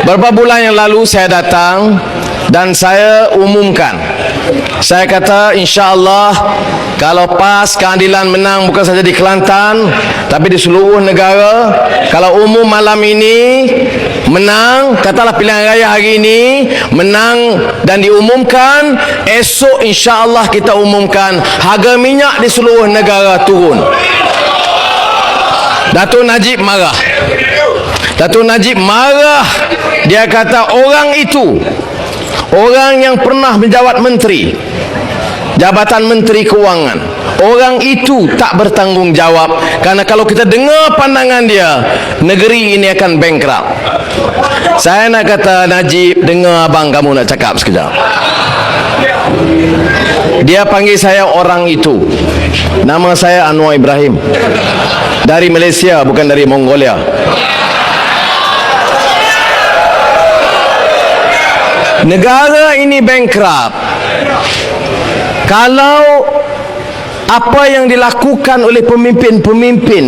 Beberapa bulan yang lalu saya datang dan saya umumkan, saya kata insya-Allah kalau PAS keadilan menang bukan saja di Kelantan tapi di seluruh negara, kalau umum malam ini menang, katalah pilihan raya hari ini menang dan diumumkan, esok insya-Allah kita umumkan harga minyak di seluruh negara turun. Datuk Najib marah. Datuk Najib marah. Dia kata orang itu, orang yang pernah menjawat menteri, jabatan menteri keuangan, orang itu tak bertanggungjawab, karena kalau kita dengar pandangan dia, negeri ini akan bankrupt. Saya nak kata, Najib, dengar abang kamu nak cakap sekejap. Dia panggil saya orang itu. Nama saya Anwar Ibrahim, dari Malaysia, bukan dari Mongolia. Negara ini bankrupt kalau apa yang dilakukan oleh pemimpin-pemimpin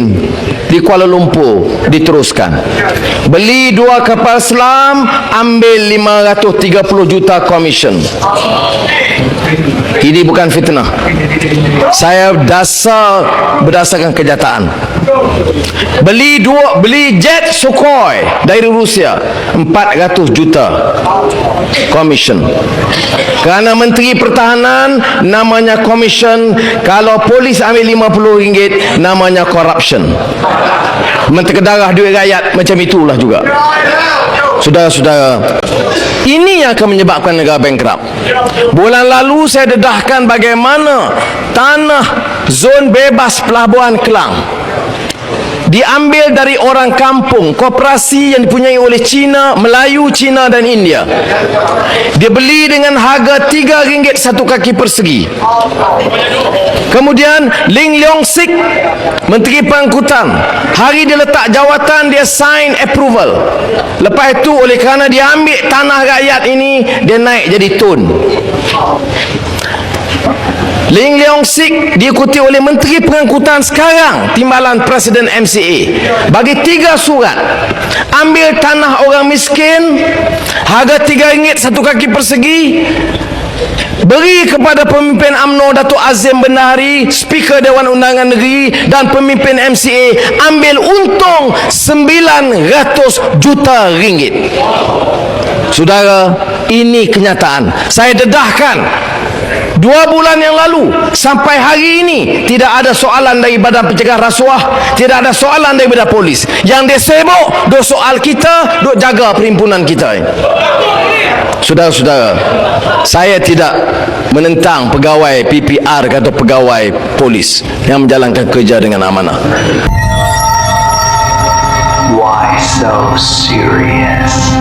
di Kuala Lumpur diteruskan. Beli 2 kapal selam, ambil 530 juta komisen. Ini bukan fitnah. Saya berdasarkan kenyataan. Beli jet Sukhoi dari Rusia, 400 juta komisen. Kerana Menteri Pertahanan namanya komisen, kalau polis ambil RM50 namanya corruption. Menterkedarah duit rakyat, macam itulah juga. Saudara-saudara, ini yang akan menyebabkan negara bankrupt. Bulan lalu saya dedahkan bagaimana tanah zon bebas pelabuhan Kelang diambil dari orang kampung, koperasi yang dipunyai oleh Cina, Melayu, Cina dan India. Dia beli dengan harga RM3 satu kaki persegi. Kemudian Ling Leong Sik, Menteri Pengangkutan, hari dia letak jawatan, dia sign approval. Lepas itu, oleh kerana dia ambil tanah rakyat ini, dia naik jadi tun. Ling Leong Sik diikuti oleh Menteri Pengangkutan sekarang, timbalan Presiden MCA, bagi 3 surat. Ambil tanah orang miskin, harga RM3 satu kaki persegi, beri kepada pemimpin UMNO Datuk Azim Bendahari, Speaker Dewan Undangan Negeri dan pemimpin MCA, ambil untung RM900 juta. Saudara, ini kenyataan. Saya dedahkan 2 bulan yang lalu sampai hari ini tidak ada soalan dari Badan Pencegahan Rasuah, tidak ada soalan daripada polis. Yang dia sibuk duk soal kita, duk jaga perhimpunan kita. Saudara-saudara, saya tidak menentang pegawai PPR atau pegawai polis yang menjalankan kerja dengan amanah. Why so serious?